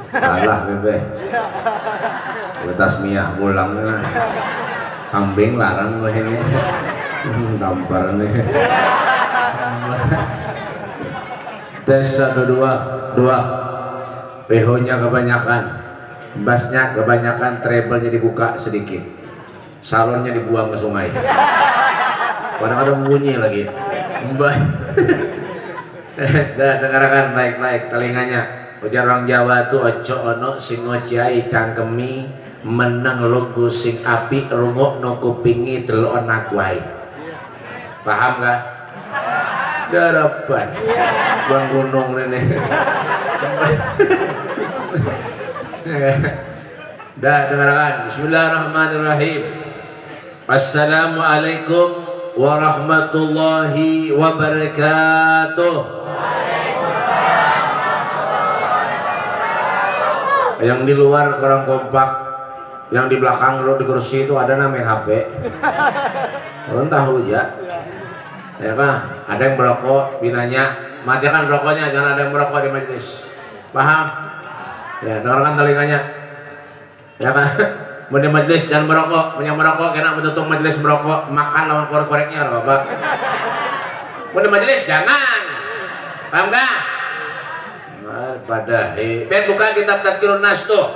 Salah bebe. Tasmiyah pulang kambing larang gue ini. Tampar nih. Tes 1 2 2. PH nya kebanyakan, bassnya kebanyakan, treble-nya dibuka sedikit, salonnya dibuang ke sungai. Kadang-kadang bunyi lagi. Mbak. Dengarkan baik-baik telinganya. Ujar orang Jawa tuh ojo ono sing ngociai cangkemi meneng lugu sing api rungok no kupingi delok anak wae. Paham gak? Darapan Bang Gunung ini. Dah dengarkan. Bismillahirrahmanirrahim. Assalamualaikum warahmatullahi wabarakatuh. Yang di luar kurang kompak, yang di belakang lo di kursi itu ada main HP. Orang tahu ya, ya kan? Ada yang merokok, binanya matikan rokoknya, jangan ada yang merokok di majelis. Paham? Ya, dengarkan telinganya. Ya kan? Mau di majelis jangan merokok, yang merokok kena menutup majelis merokok, makan lawan korek-koreknya, Bapak. Mau di majelis jangan. Paham gak? Pada ben buka kitab Tadkirun Nas tuh.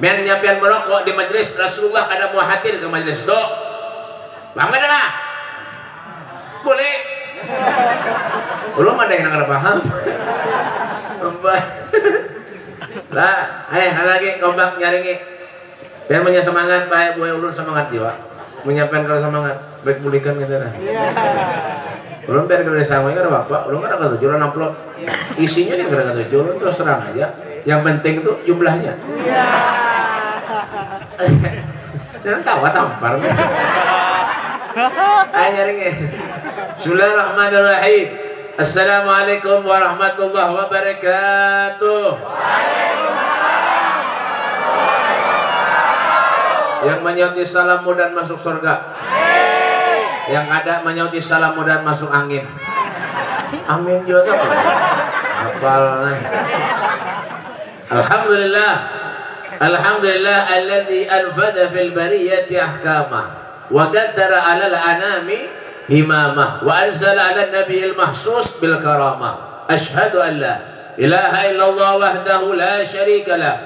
Ben nyapian merokok di majelis Rasulullah kada mau hadir ke majelis tuh. Paham gak dah? Boleh. Belum ada yang nggak paham. Lah, ada lagi kombak nyaringi. Biar punya semangat, baik buaya ulun semangat jiwa. Menyiapkan kalau semangat, baik pulihkan gitu dah. Ulun biar kalau disangguin kan bapak, ulun kan ada 7 upload. Isinya dia kada 7, ulun terus terang aja. Yang penting itu jumlahnya. Jangan tawa tampar. Ayo nyaringi. Bismillahirrahmanirrahim. Assalamualaikum warahmatullahi wabarakatuh. Yang menyauti salam mudah masuk surga. Yang ada menyauti salam mudah masuk angin. Amin juga. Hafal. Alhamdulillah. Alhamdulillah alladzi anfadha fil bariyati ahkamah wa qaddara 'alal anami himamah wa anzala 'alan nabiyil mahsus bil karamah. Asyhadu an la ilaha illallah wahdahu la syarika lah.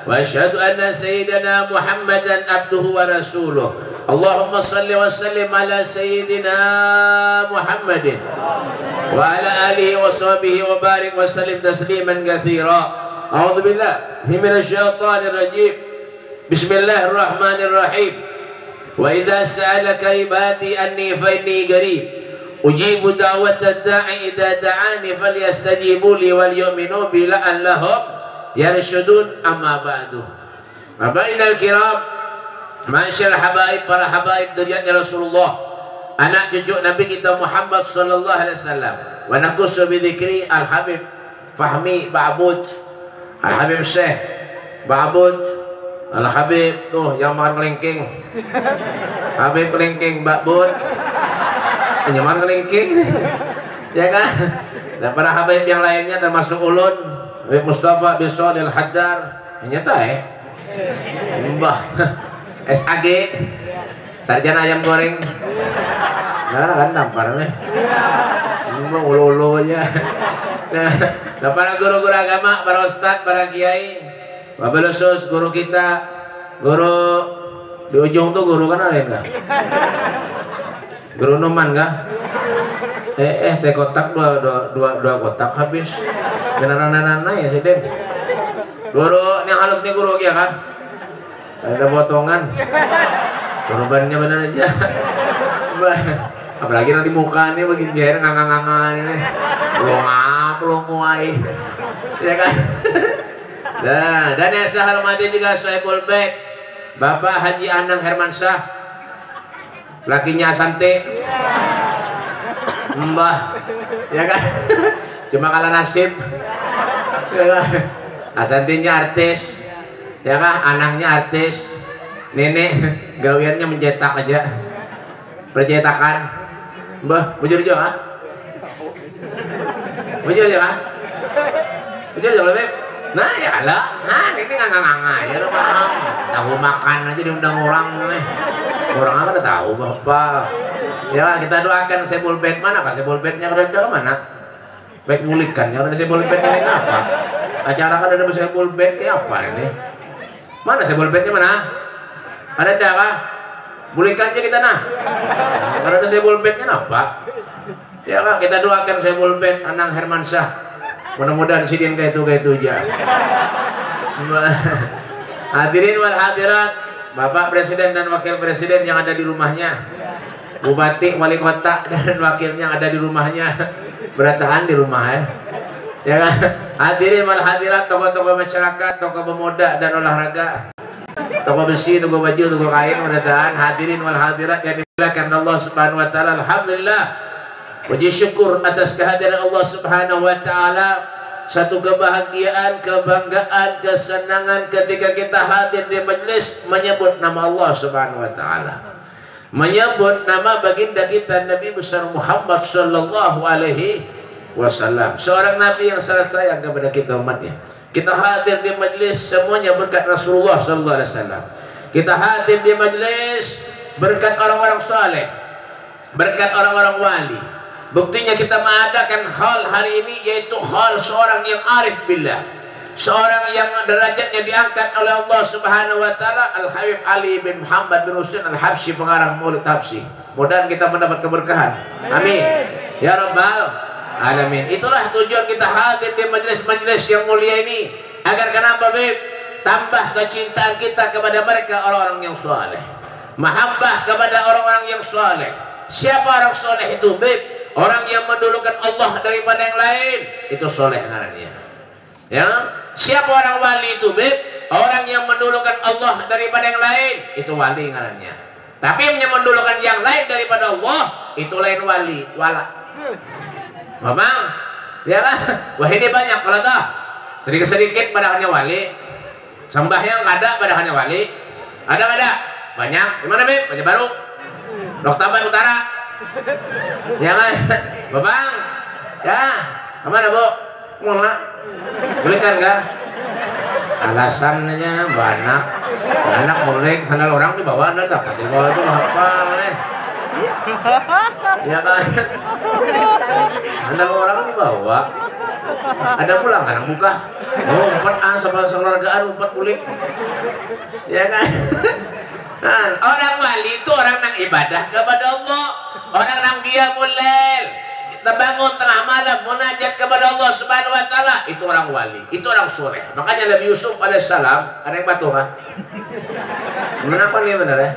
وأشهد أن سيدنا محمدا عبده ورسوله اللهم صل وسلم على سيدنا محمد وعلى آله وصحبه وبارك وسلم تسليما كثيرا أعوذ بالله من الشيطان الرجيم بسم الله الرحمن الرحيم وإذا سألك عبادي أني فإني قريب أجيب دعوة الداعي إذا دعاني فليستجيبوا لي وليؤمنوا بي لعلهم yarsyudun amma ba'du. Babainal kiram, masyaallah habaib, para habaib duriannya Rasulullah, anak cucu Nabi kita Muhammad sallallahu alaihi wasallam. Wa naqussu bi dzikri Al Habib Fahmi Ba'bud, Al Habib Syekh Ba'bud, Al Habib tuh yang makan kelingking. Habib kelingking Ba'bud. Yang makan kelingking. Ya kan? Dan para habaib yang lainnya termasuk ulun Habib Mustafa bin Shalih Al-Haddar, nyata Mbah SAG, sarjana ayam goreng. Nah kan nampar nih. Mbah ulu-ulu aja. Nah para guru-guru agama, para ustadz, para kiai, wabil khusus guru kita, guru di ujung tuh guru kan ada enggak? Guru Numan enggak? Teh kotak dua kotak habis. Beneran ya sih Den. Guru yang halus nih guru ya kan? Ada potongan. Korbannya bener aja. Apalagi nanti mukanya begini jair ngangang-ngangan ini. Belum kuai. Ya kan? Nah, dan yang saya hormati juga Sohibul Bait Bapak Haji Anang Hermansyah, lakinya Asante. Mbah, ya kan? Cuma kalah nasib. Ya kan? Asantinya artis, ya kan? Anaknya artis, nenek gawiannya mencetak aja, percetakan. Mbah, bujur aja kan? Bujur aja kan? Bujur aja lebih. Nah ya lah, nah ini nganga-nganga ya lo paham. Tahu makan aja diundang orang nih. Orang apa udah tahu bapak. Ya kita doakan Sebul Bed mana kah? Sebul Bednya berada mana? Baik mulikan, yang ada Sebul Bed ini apa? Acara kan ada Sebul Bed kayak apa ini? Mana Sebul Bednya mana? Ada kah? Mulikannya kita nah. Kalau ada Sebul Bednya apa? Ya kak kita doakan Sebul Bed Anang Hermansyah. Mudah-mudahan sidin kayak itu aja. Hadirin wal hadirat, Bapak Presiden dan Wakil Presiden yang ada di rumahnya, Bupati, Wali Kota dan wakilnya yang ada di rumahnya, beratahan di rumah ya. Ya kan? Hadirin wal hadirat, tokoh-tokoh masyarakat, tokoh pemuda dan olahraga, tokoh besi, tokoh baju, tokoh kain, beratahan. Hadirin wal hadirat yang dimuliakan Allah Subhanahu wa taala. Alhamdulillah. Puji syukur atas kehadiran Allah Subhanahu wa taala. Satu kebahagiaan, kebanggaan, kesenangan ketika kita hadir di majelis menyebut nama Allah Subhanahu wa taala. Menyebut nama baginda kita Nabi besar Muhammad sallallahu alaihi wasallam. Seorang nabi yang sangat sayang kepada kita umatnya. Kita hadir di majelis semuanya berkat Rasulullah sallallahu alaihi wasallam. Kita hadir di majelis berkat orang-orang saleh, berkat orang-orang wali. Buktinya kita mengadakan hal hari ini yaitu hal seorang yang arif billah, seorang yang derajatnya diangkat oleh Allah Subhanahu wa taala, Al Habib Ali bin Muhammad bin Husain Al Habsyi, pengarang Maulid Habsyi. Mudah-mudahan kita mendapat keberkahan. Amin. Ya rabbal alamin. Itulah tujuan kita hadir di majelis-majelis yang mulia ini, agar kenapa Beb? Tambah kecintaan kita kepada mereka orang-orang yang saleh. Mahabbah kepada orang-orang yang saleh. Siapa orang saleh itu Beb? Orang yang mendulukan Allah daripada yang lain, itu soleh ngarannya. Ya, siapa orang wali itu, Beb? Orang yang mendulukan Allah daripada yang lain, itu wali ngarannya. Tapi yang mendulukan yang lain daripada Allah, itu lain wali, wala. Memang, ya kan? Wah ini banyak kalau dah. Sedikit-sedikit padahalnya wali, sembahyang kada padahalnya wali. Ada? Banyak. Gimana Beb? Baca baru. Loktaban Utara. Ya kan, Babang, ya, kemana Bu? Mana? Bolehkan nggak? Alasannya banyak, anak boleh, sandal orang dibawa, anda dapat dibawa itu apa? Ya kan, sandal orang dibawa, ada pulang kan buka, umpat sama sekeluargaan, umpat kulit, ya kan? Nah, orang wali itu orang yang ibadah kepada Allah, orang yang qiyamul lail, terbangun tengah malam munajat kepada Allah Subhanahu wa taala, itu orang wali, itu orang soleh. Makanya Nabi Yusuf alaihissalam, ada yang batu kan? Kenapa nih benar ya?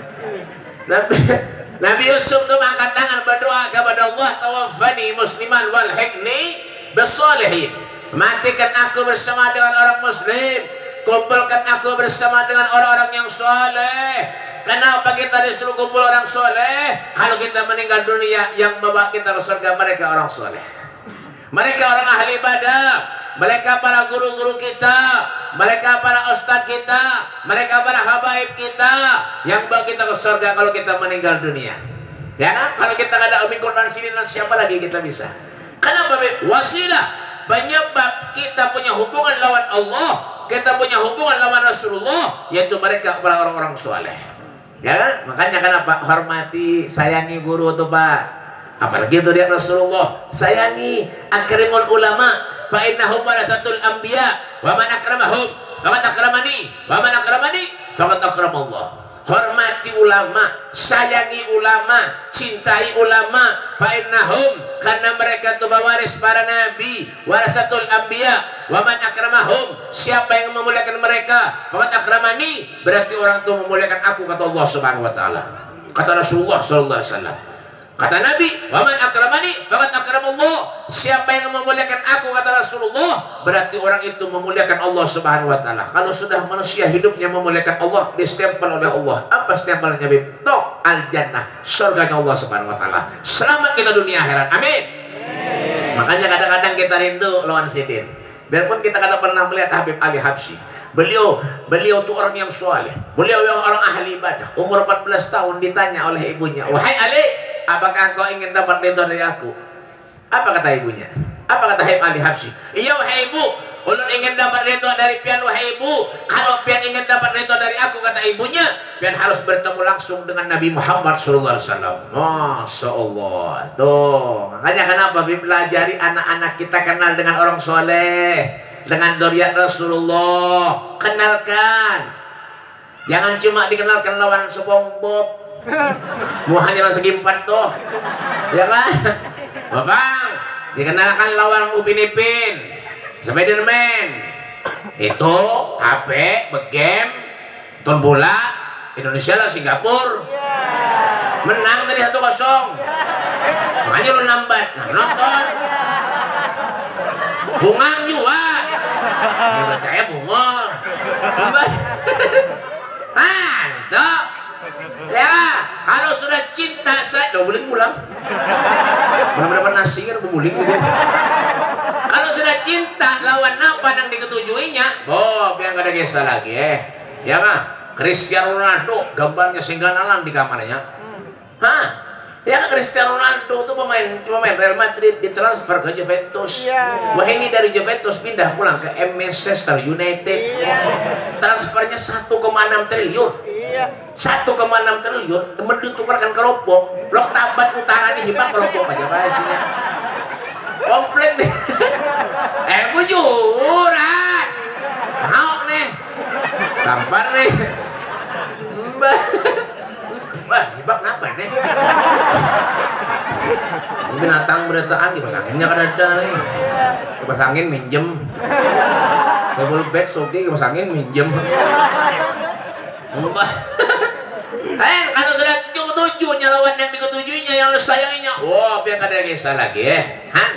Nabi Yusuf itu mengangkat tangan berdoa kepada Allah, tawaffani musliman wal hiqni bisolihin. Matikan aku bersama dengan orang muslim, kumpulkan aku bersama dengan orang-orang yang soleh. Kenapa kita disuruh kumpul orang soleh? Kalau kita meninggal dunia, yang membawa kita ke surga mereka orang soleh. Mereka orang ahli ibadah, mereka para guru-guru kita, mereka para ustadz kita, mereka para habaib kita, yang bawa kita ke surga kalau kita meninggal dunia. Ya kan? Kalau kita ada umi korban sini, siapa lagi kita bisa? Kenapa? Wasilah, penyebab kita punya hubungan lawan Allah, kita punya hubungan lawan Rasulullah, yaitu mereka para orang-orang soleh. Ya kan? Makanya kenapa hormati, sayangi guru tuh Pak. Apalagi itu dia Rasulullah, sayangi, akrimul ulama, fa innahum warathatul anbiya, wa man akramahum faqad akramani, wa man akramani faqad akramallah. Hormati ulama, sayangi ulama, cintai ulama, fa innahum, karena mereka itu pewaris para nabi, warasatul anbiya, wa man akramahum, siapa yang memuliakan mereka, faqad akramani, berarti orang itu memuliakan aku, kata Allah Subhanahu wa taala. Kata Rasulullah sallallahu alaihi wasallam. Kata Nabi, wa man akramani faqad akramallah, siapa yang memuliakan aku, kata Rasulullah, berarti orang itu memuliakan Allah Subhanahu wa taala. Kalau sudah manusia hidupnya memuliakan Allah, distempel oleh Allah. Apa stempelnya Bib? Tok al jannah, surganya Allah Subhanahu wa taala. Selamat kita dunia akhirat. Amin. Makanya kadang-kadang kita rindu lawan sidin. Biarpun kita kadang pernah melihat Habib Ali Habsyi. Beliau tuh orang yang soleh. Beliau yang orang ahli ibadah. Umur 14 tahun ditanya oleh ibunya, "Wahai Ali, apakah kau ingin dapat ridho dari aku?" Apa kata ibunya? Apa kata Habib Ali Habsyi? "Iya wahai ibu, Ulun ingin dapat ridho dari pian wahai ibu. Kalau pian ingin dapat ridho dari aku, kata ibunya, pian harus bertemu langsung dengan Nabi Muhammad sallallahu alaihi wasallam. Masya Allah. Tuh, makanya kenapa pelajari anak-anak kita kenal dengan orang soleh, dengan dzurriyyat Rasulullah. Kenalkan. Jangan cuma dikenalkan lawan SpongeBob. Muhanya segi 4 tuh. Ya kan? Bapak, dikenalkan lawan Upin Ipin, Spiderman, itu HP, begame, nonton bola, Indonesia lah Singapura, menang tadi 1-0, makanya lu nambat, nah nonton, bungang juga, dia percaya bungol, tuh, ya kalau sudah cinta saya, udah boleh pulang, benar-benar nasi kan bemuling sih. Kalau sudah cinta lawan apa yang diketujuinya, oh biar gak ada gesah lagi ya mah. Cristiano Ronaldo gambarnya singgah nalang di kamarnya. Hah? Ya Cristiano Ronaldo itu pemain Real Madrid ditransfer ke Juventus. Wah ini dari Juventus pindah pulang ke Manchester United. Transfernya 1,6 triliun. 1,6 triliun ditukarkan ke Lombok. Blok Tabat Utara di Hibak ke Lombok aja bahasanya. Komplain deh. Bujuran. Mau nih. Tampar nih. Mbak, Hibak kenapa nih? Binatang berataan kipas anginnya kan ada nih. Kipas angin minjem. Double back soge kipas angin minjem. Mbak. Kalau sudah tujuannya lawan yang diketujuinya, yang disayanginya, wah biar ada kisah lagi Han.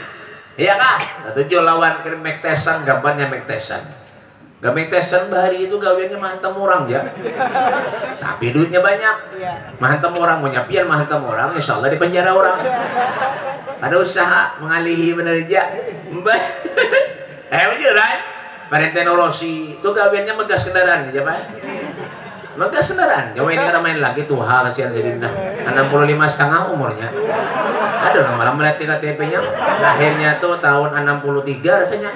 Iya kah? Tujuh lawan Mike Tyson, gambarnya Mike Tyson. Mike Tyson bahari itu gawiannya mahantam orang ya. Tapi duitnya banyak. Mahantam orang, punya pian mahantam orang, insya Allah di penjara orang. Ada usaha mengalihi benerja. Mbak. Beneran? Valentino Rossi itu gawiannya megas kendaraan ya Pak. Megas kendaraan. Coba ini kita main lagi tuh, kasihan jadi 65,5 umurnya. Aduh, malah melihat di KTP-nya lahirnya tuh tahun 63 rasanya.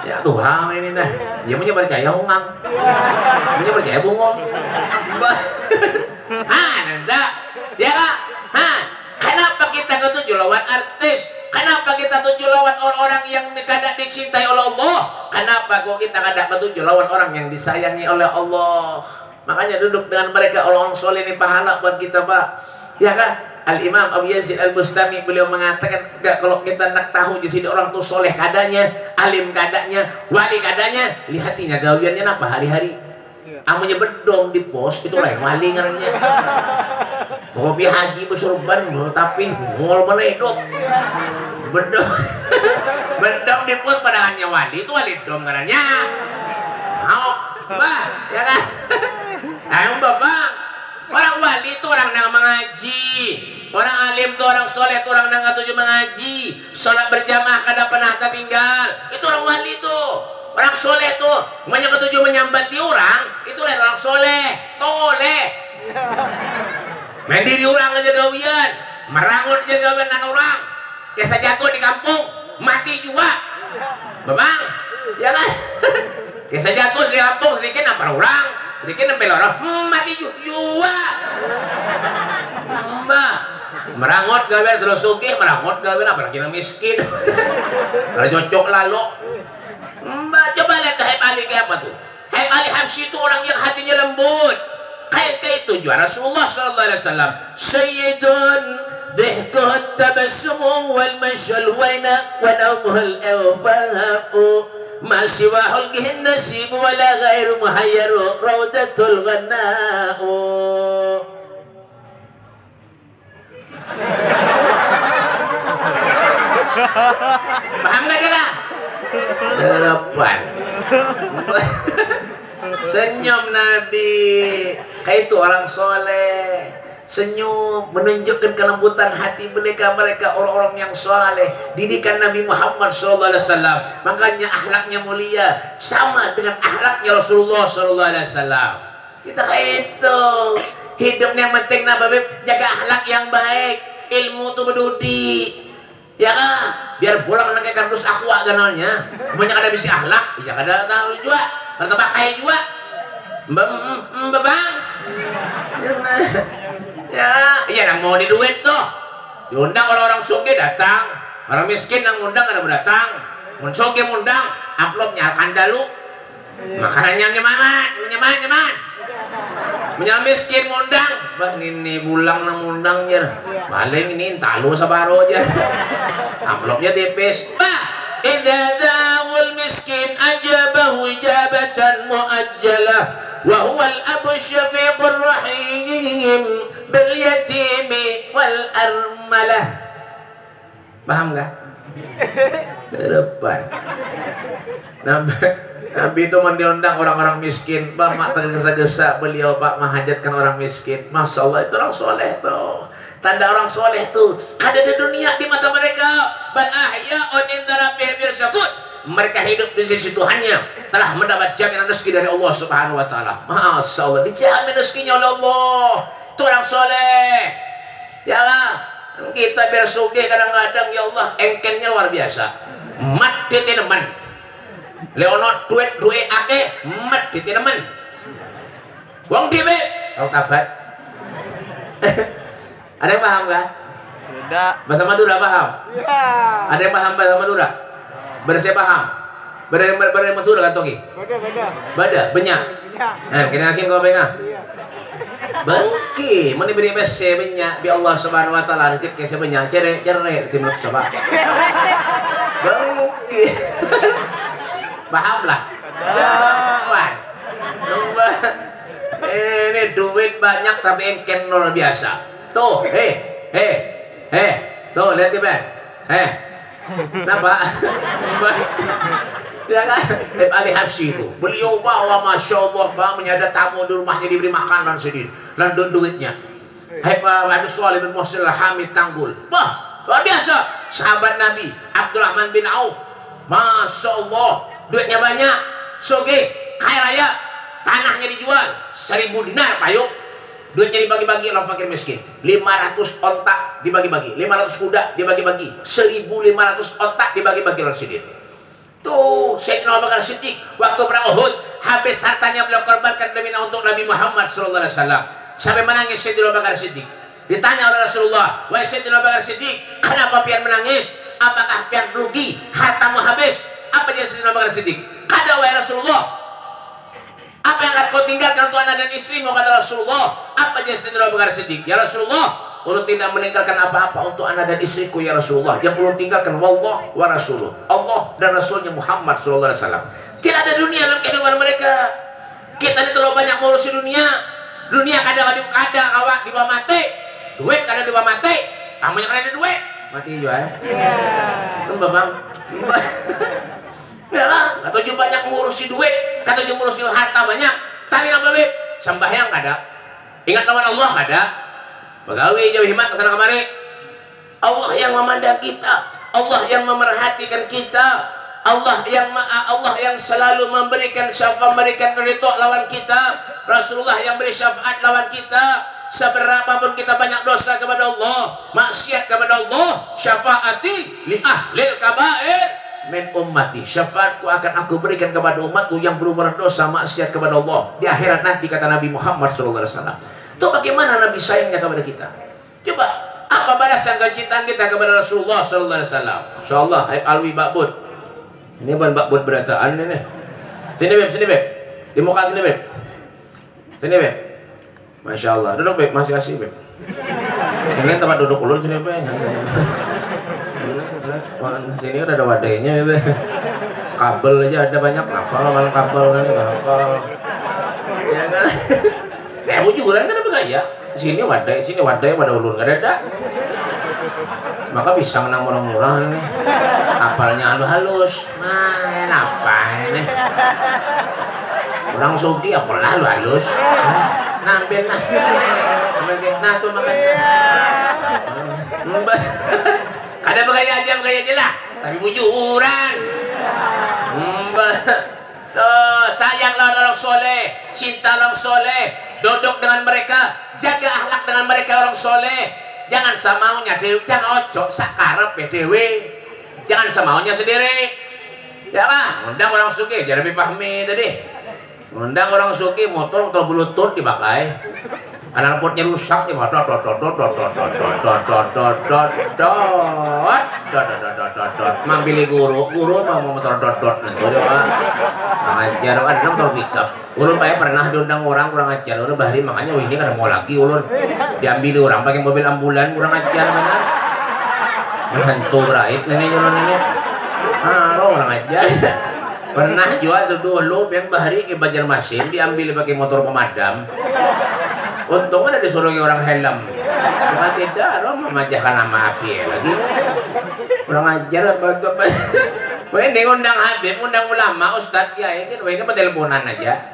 Ya Tuhan ini dah. Dia punya percaya hungang. Punya percaya bungol. Nanda. Ya Kak. Kenapa kita ketujuh lawan artis? Kenapa kita tujuh lawan orang-orang yang kadang dicintai oleh Allah? Kenapa kok kita kadang ketujuh lawan orang yang disayangi oleh Allah? Makanya duduk dengan mereka orang-orang soleh ini pahala buat kita Pak. Ya kan? Al-Imam Abu Yazid Al-Bustami beliau mengatakan, enggak, kalau kita nak tahu di sini orang tuh soleh kadanya, alim kadanya, wali kadanya, lihatinya gawiannya apa hari-hari. Amunya bedong di pos itu lah yang wali ngarannya. Kopi haji bersurban tapi ngol meledok. Bedong. Bedong di pos padahannya wali itu wali dong ngarannya. Mau, Bah, ya kan? Ayo Bapak, orang wali itu orang yang mengaji, orang alim itu orang soleh itu orang yang tujuh mengaji, sholat berjamaah kada pernah tertinggal, itu orang wali itu, orang soleh itu, banyak ketujuh menyambati orang, itu orang soleh, toleh, mandiri orang aja gawian, merangut aja gawian orang, kisah jatuh di kampung, mati juga, Bapak, ya kan? Kisah jatuh di kampung sedikit nampak orang. Sedikit nempel orang, mati juga. Mbak, merangot gawe terus sugih, merangot gawe apalagi yang miskin. Kalau cocok lalu. Mbak, coba lihat Habib Ali kayak apa tuh? Habib Ali Habsyi itu orang yang hatinya lembut. Kayak tujuan Rasulullah sallallahu alaihi wasallam. Sayyidun dihkuh tabassumu wal mashal waina wa nawmuhul awfa'u. ما سوى حلقه النسيب ولا غير محير روضة الغناء. Paham gak kira? Harapan. Senyum Nabi, kayak itu orang soleh. Senyum menunjukkan kelembutan hati mereka orang-orang yang soleh, didikan Nabi Muhammad SAW. Makanya akhlaknya mulia sama dengan akhlaknya Rasulullah SAW. Kita kayak itu hidupnya penting Nabi, jaga akhlak yang baik, ilmu itu berdudi, ya kan? biar pulang pakai kardus aqua ganalnya. Banyak ada bisi akhlak, ya kada tahu juga. Kada pakai juga. Bang. Ya, iya nang mau di duit tuh. Diundang orang-orang sugih datang, orang miskin nang undang kada datang. Mun sugih undang, amplopnya kandalu. Makanannya nyaman. Menyang miskin ngundang, bah ini bulang nang undang jar. Paling ini talu sabaro aja. Amplopnya tipis. Bah, idza da'ul miskin ajabahu ijabatan muajjalah wa huwa al-abu syafiqur rahim bil yatimi wal armalah. Paham enggak? Depan. Nabi itu mendiundang orang-orang miskin. Pak mak tergesa-gesa beliau pak menghajatkan orang miskin. Masya Allah itu orang soleh tuh. Tanda orang soleh tuh ada di dunia di mata mereka. Bal ahya'un inda rabbihim yarzuqun. Mereka hidup di sisi Tuhannya, telah mendapat jaminan rezeki dari Allah Subhanahu wa taala. Masya Allah dijamin rezekinya oleh Allah. Itu orang soleh. Ya lah, kita biar sugih kadang-kadang ya Allah engkennya luar biasa. Mat titeneman. Leonot duit ake mat titeneman. Wong dhewe tau kabar. Ada yang paham enggak? Tidak. Bahasa Madura paham? Iya. Ada yang paham bahasa Madura? Berse paham? Bere Madura kan toki? Bada, banyak. Nah, kena hakim kau pengen. Bangki, mana beri bese banyak bi Allah Subhanahu wa taala rezeki ke banyak cere timur coba. Bangki. Paham lah. Kawan. Ini duit banyak tapi engken luar biasa. Tuh, tuh lihat di Ben. Kenapa? Ya kan? Ali Habsyi itu beliau bawa masya Allah menyadar tamu di rumahnya diberi makanan sendiri dan duitnya. Abu Shalih bin Muhsin Al-Hamid Tanggul. Wah, luar biasa. Sahabat Nabi Abdurrahman bin Auf. Masya Allah, duitnya banyak. Soge, kaya raya. Tanahnya dijual 1000 dinar payung. Duitnya dibagi-bagi orang fakir miskin. 500 ontak dibagi-bagi, 500 kuda dibagi-bagi, 1500 ontak dibagi-bagi orang sidin. Tuh, Sayyidina Abu Bakar Siddiq waktu perang Uhud habis hartanya beliau korbankan demi untuk Nabi Muhammad sallallahu alaihi wasallam. Sampai menangis Sayyidina Abu Bakar Siddiq. Ditanya oleh Rasulullah, "Wahai Sayyidina Abu Bakar Siddiq, kenapa pian menangis? Apakah pian rugi? Hartamu habis?" Apa jadi Sayyidina Abu Bakar Siddiq? "Kada wahai Rasulullah. Apa yang akan kau tinggalkan untuk anak dan istrimu?" Kata Rasulullah. Apa jadi Sayyidina Abu Bakar Siddiq? "Ya Rasulullah, ulun tidak meninggalkan apa-apa untuk anak dan istriku ya Rasulullah. Yang ulun tinggalkan wallah wa rasuluh, Allah dan Rasulnya Muhammad sallallahu alaihi wasallam." Tidak ada dunia dalam kehidupan mereka. Kita ini terlalu banyak ngurusi dunia. Dunia kadang ada awak di bawah mati, duit kadang di bawah mati. Kamu yang ada duit mati juga ya. Itu Bapak. Ya lah, atau juga banyak ngurusi duit, kata juga ngurusi harta banyak, tapi nak lebih sembahyang kada. Ingat lawan Allah kada. Pegawai jauh himat kesana kemari. Allah yang memandang kita, Allah yang memerhatikan kita, Allah yang selalu memberikan syafaat, memberikan ridho lawan kita, Rasulullah yang beri syafaat lawan kita. Seberapapun kita banyak dosa kepada Allah, maksiat kepada Allah, syafaati li ahlil kabair min ummati, syafaatku akan aku berikan kepada umatku yang berumur dosa maksiat kepada Allah di akhirat nanti, kata Nabi Muhammad SAW. Itu bagaimana Nabi sayangnya kepada kita. Coba apa balasan kecintaan kita kepada Rasulullah SAW. Insyaallah Alwi Bakbud ini bukan Bakbud berataan ini. Sini beb di muka sini beb, Masya Allah, duduk beb, masih kasih beb. Ini tempat duduk ulun sini beb. Sini udah ada wadahnya ya, kabel aja ada banyak, malah kabel ini kabel. Ya kan? Kayak bujuran kan apa ya? Sini wadah ulun nggak ada. Maka bisa menang murah-murah nih. Apalnya halus. Nah, apa ini? Orang sugi apalah halus. Nambil nah. Nah tuh makanya. Ada begaya aja lah, tapi bujuran. Sayanglah orang soleh, cintalah orang soleh, duduk dengan mereka, jaga akhlak dengan mereka orang soleh. Jangan samaunya dewi, jangan ojo sakarep ya dewi. Jangan semaunya sendiri. Ya kan? Undang orang sugih, Jeremy Fahmi tadi. Undang orang sugih motor bluetooth dipakai. Karena potnya rusak nih, mambili guru mau motor nanti pak ngajar ada motor pickup ulun pak pernah diundang orang kurang ajar ulun bahari makanya ini kan mau lagi ulun diambil orang pakai mobil ambulan kurang ajar mana hantu berait nenek ulun ini orang ajar pernah juga dulu yang bahari ke Banjarmasin diambil pakai motor pemadam. Untungnya ada disuruh orang helm. Cuma tidak, memajahkan nama api lagi. Kurang ajar apa-apa. Wah ini undang Habib, undang ulama, ustadz ya ini, wah ini teleponan aja.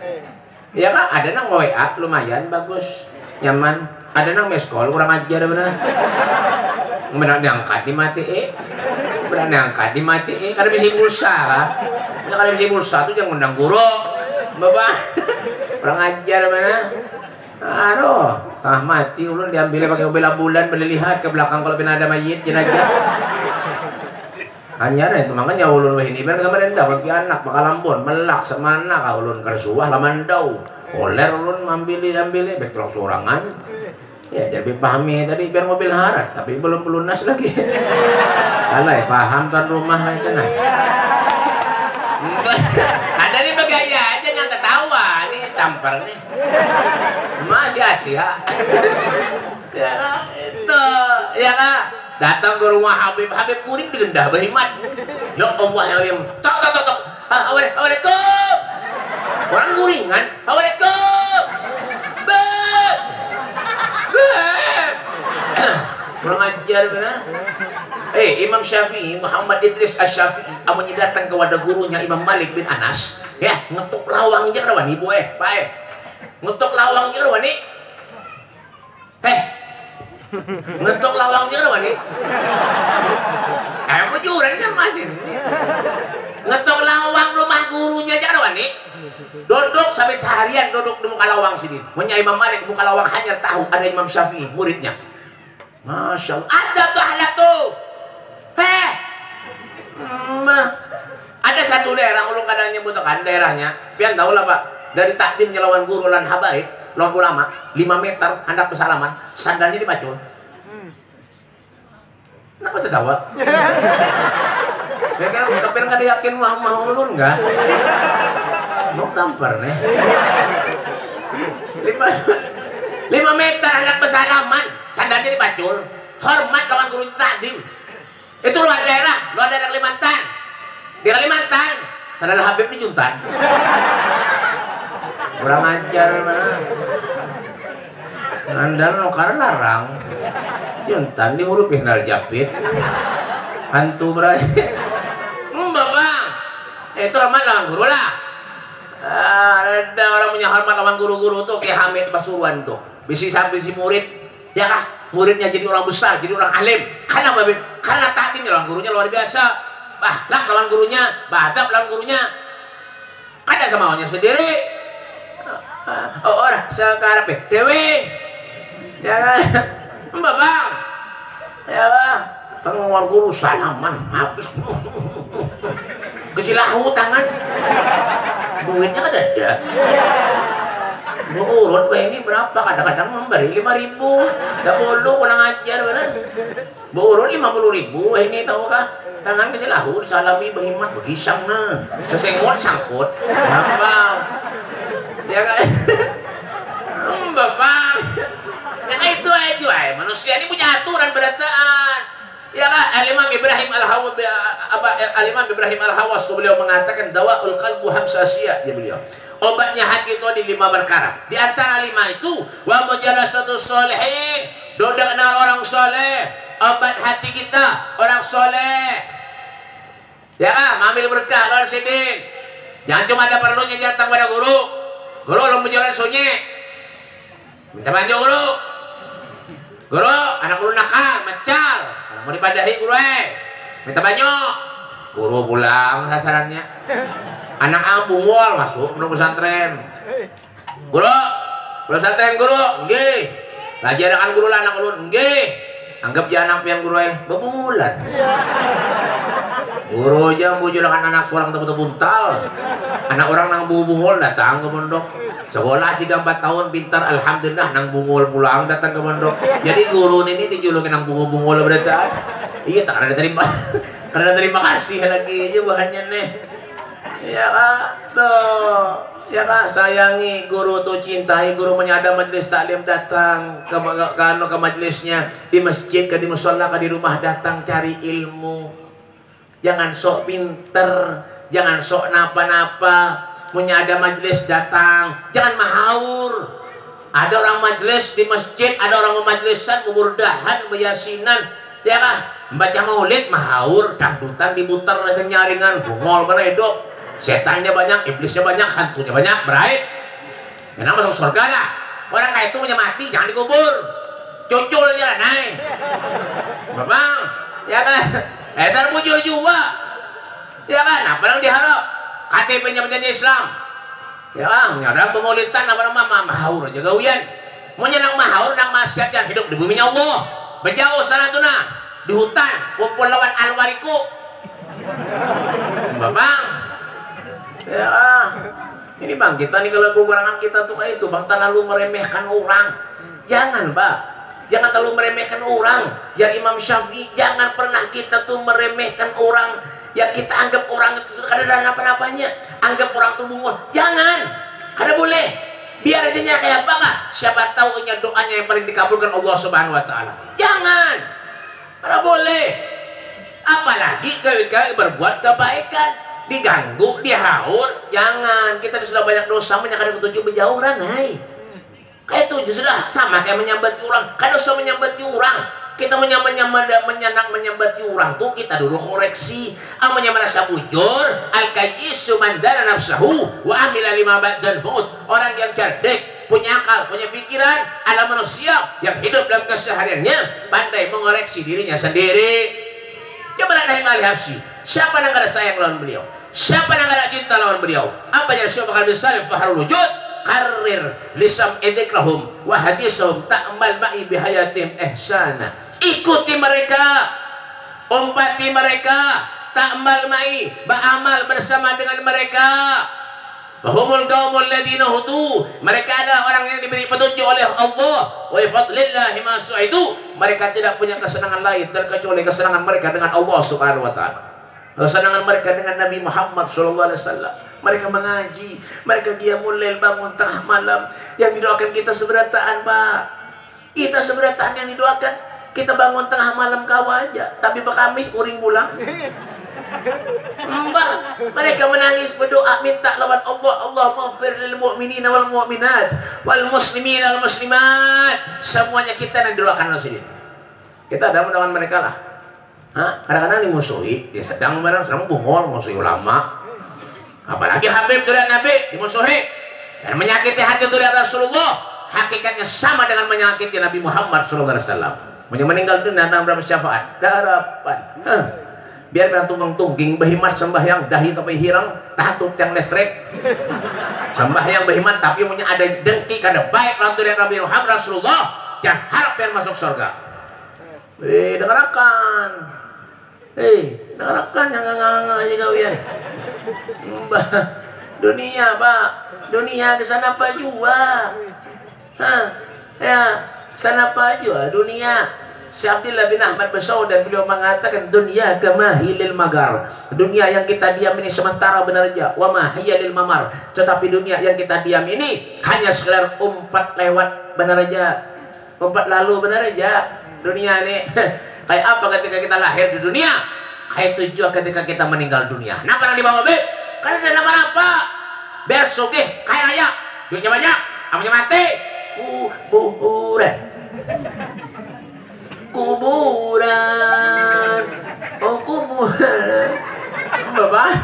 Ya kan, ada nang WA, lumayan bagus, nyaman. Ada nang meskol, kurang ajar benar. Benar diangkat dimatiin, benar diangkat dimatiin. Karena misi pulsa, kan? Karena misi pulsa tuh jangan undang guru, bapak. Kurang ajar benar. Tah mati ulun diambil pakai mobil ambulan melihat ke belakang kalau pernah ada mayit jenazah. Hanya itu makanya ulun wah ini biar sama rendah bagi anak bakal lampun melak semana kau ulun kersuah lamandau. Oler ulun ambil bek terus sorangan. Ya jadi pahami tadi biar mobil harat tapi belum pelunas lagi. Alay paham tuan rumah itu nah. Ada nih begaya aja yang tertawa nih tampar nih masih Asia ya itu ya kak datang ke rumah Habib kuring digendah berhimat ya Allah ya Allah tok Assalamualaikum orang kuringan Assalamualaikum bet kurang ajar benar. Imam Syafi'i Muhammad Idris Asy-Syafi'i amunnya datang ke wadah gurunya Imam Malik bin Anas ya ngetuk lawang aja kan ibu pak ngetuk lawang aja kan ngetuk lawang aja kan kamu juran kan masih ngetuk lawang rumah gurunya aja kan duduk sampai seharian duduk di muka lawang sini punya Imam Malik muka lawang hanya tahu ada Imam Syafi'i muridnya. Masya Allah ada tuh alat tuh ada satu daerah ulun kadang nyebutkan daerahnya pian tahu lah pak dari takdim lawan guru lan habaib lawan ulama 5 meter hendak bersalaman sandalnya dipacul kenapa tertawa tapi kan yakin mah ulun enggak mau tampar nih 5 meter hendak bersalaman sandalnya dipacul hormat lawan guru takdim. Itu luar daerah Kalimantan. Di Kalimantan, sandal Habib di Juntan. Kurang ajar mana? Sandal no karena larang. Juntan di huruf sandal japit. Hantu berani. Bang. Itu hormat lawan guru lah. Ada orang punya hormat lawan guru-guru tuh kayak Hamid Pasuruan tuh. Bisi sampai si murid, ya kah? Muridnya jadi orang besar, jadi orang alim. Karena Habib, karena takdim lawan gurunya luar biasa. Bahlak lawan gurunya, badab lawan gurunya. Kada sama maunya sendiri. Orang sekarang Dewi. Ya kan? Mbak Bang. Ya Bang. Pengawal guru salaman habis. Kesilahu tangan. Duitnya kan ada. Urut ini berapa? Kadang-kadang memberi 5.000. Tak boleh kurang ajar benar. Urut 50.000 ini tahu kah? Tangan kesilahu salami berhimat begisang nah. Sesengot sangkut. Bapak. Ya kan? Bapak. Ya kan itu aja manusia ini punya aturan berataan. Ya kan? Al-Imam Ibrahim Al-Hawas beliau mengatakan dawaul qalbu hamsasiyah ya beliau. Obatnya hati itu di 5 perkara. Di antara 5 itu wa mujalasatu sholihin, duduk dengan orang soleh. Obat hati kita orang soleh. Ya kan? Ambil berkah lawan sidin. Jangan cuma ada perlunya datang pada guru. Guru lu menjualan sunyi. Minta bantu guru. Guru, anak guru nakal, mencal. Kalau mau dipadahi guru minta banyak. Guru pulang sasarannya. Anak ambung wal masuk ke pesantren. Guru, pesantren guru, nggih. Lagi anak guru lah anak ulun, nggih. Anggap dia anak pian guru bebungulan. Guru aja bujulakan anak seorang betul buntal. Anak orang nang bungul datang ke pondok. Sekolah 3-4 tahun pintar, alhamdulillah nang bungul pulang datang ke pondok. Jadi guru ini dijulukin nang bungul berarti. Iya tak ada terima. Karena terima kasih lagi aja bahannya nih. Ya kak, tuh. Ya kak, sayangi guru tuh, cintai guru, menyada majelis taklim datang ke majelisnya di masjid, di musola, di rumah datang cari ilmu. Jangan sok pinter, jangan sok napa-napa. Menyada majelis datang, jangan mahaur. Ada orang majelis di masjid, ada orang majlisan, umurdahan, bayasinan, ya kak, baca maulid mahaur, dangdutan diputar nyaringan, bungol mana hidup. Setannya banyak, iblisnya banyak, hantunya banyak, berait. Memang masuk surga lah. Orang kayak itu punya mati, jangan dikubur. Cucul aja lah, naik. Bapak, ya kan? Esar bujur juga. Ya kan? Apa yang diharap? KTP-nya menjadi Islam. Ya kan? Nyadang pemulitan, apa-apa, mahaur aja gawian. Mau nyenang mahaur, nang masyarakat yang hidup di buminya Allah. Berjauh sana tuh nah. Di hutan, kumpul lawan alwariku. Bapak. Ya, ini bang, kita nih kalau kekurangan kita tuh kayak itu bang, terlalu meremehkan orang. Jangan Pak, jangan terlalu meremehkan orang. Ya Imam Syafi'i, jangan pernah kita tuh meremehkan orang. Ya kita anggap orang itu kadang apa-apanya, anggap orang tuh bungul. Jangan, ada boleh. Biar aja kayak apa kah? Siapa tahu doanya yang paling dikabulkan Allah Subhanahu Wa Taala. Jangan, ada boleh. Apalagi kau berbuat kebaikan. Diganggu, dihaur, jangan. Kita sudah banyak dosa, menyangka ketujuh berjauhan, hai. Kayak itu sudah sama kayak menyambati orang. Kalau sudah menyambati orang, kita menyambati orang tuh kita dulu koreksi. Amanya merasa bujur, al-kayyisu mandana nafsahu wa amila lima ba'dal maut. Orang yang cerdik, punya akal, punya pikiran, adalah manusia yang hidup dalam kesehariannya pandai mengoreksi dirinya sendiri. Coba lihat dari Ali Habsyi. Siapa yang ada sayang lawan beliau? Siapa yang ada cinta lawan beliau? Apa yang siapa bakal bisa fahrul wujud? Karir lisam edikrahum wa hadisahum ta'mal ma'i bihayatim ihsana. Ikuti mereka, umpati mereka, ta'mal ma'i, beramal bersama dengan mereka. Fahumul qaumul ladzina hudu. Mereka adalah orang yang diberi petunjuk oleh Allah. Wa fadlillahi ma su'idu. Mereka tidak punya kesenangan lain terkecuali kesenangan mereka dengan Allah Subhanahu wa taala. Kesenangan mereka dengan Nabi Muhammad sallallahu alaihi wasallam. Mereka mengaji, mereka qiyamul lail, bangun tengah malam. Yang didoakan kita seberataan, Pak. Kita seberataan yang didoakan. Kita bangun tengah malam kau aja, tapi kami uring pulang. Mbak, mereka menangis berdoa minta lawan Allah. Allah maghfir lil mu'minina wal mu'minat wal muslimina wal muslimat. Semuanya kita yang didoakan Rasulullah. Kita ada melawan mereka lah. Kadang-kadang dimusuhi, dia sedang bungol, musuhi ulama. Apalagi Habib durian Nabi dimusuhi dan menyakiti hati durian Rasulullah. Hakikatnya sama dengan menyakiti Nabi Muhammad sallallahu alaihi wasallam. Meninggal dunia dalam berapa syafaat? Harapan. Biar bilang tunggang-tungging behimat sembahyang dahi tapi hirang tahatub tiang listrik. Sembahyang behimat tapi punya ada dengki kada baik lantur yang Nabi Muhammad Rasulullah, jangan harap yang masuk surga. Dengarkan. Dengarkan yang nganga aja kalian. Dunia, Pak. Dunia ke sana apa juga? Ya, sana apa aja dunia. Syekh Abdullah bin Ahmad Basaud dan beliau mengatakan dunia kamahilil magar. Dunia yang kita diam ini sementara benar aja. Wa mahiyalil mamar. Tetapi dunia yang kita diam ini hanya sekedar umpat lewat benar aja. Umpat lalu benar aja. Dunia ini kayak apa ketika kita lahir di dunia? Kayak itu juga ketika kita meninggal dunia. Kenapa yang dibawa be? Karena ada nama-nama. Besok kayak raya. Duitnya banyak. Amanya mati. Kuburan. Kuburan. Oh kuburan. Bapak,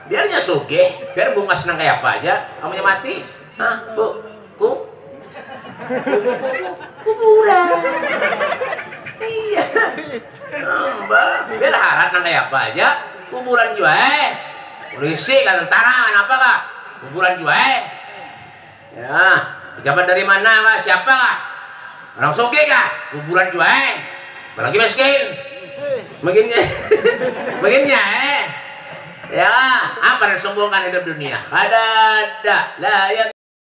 biarnya sugih, biar bunga senang kayak apa aja. Kamunya mati. Kuburan. Iya. Mbak, biar harap nang kayak apa aja. Kuburan juga polisi kan tentara apa kak? Kuburan juga ya. Pejabat dari mana kak? Siapa kak? Orang sugih kak? Kuburan juga apalagi miskin. Makinnya. Makinnya ya, apa yang sombongkan hidup dunia? Ada la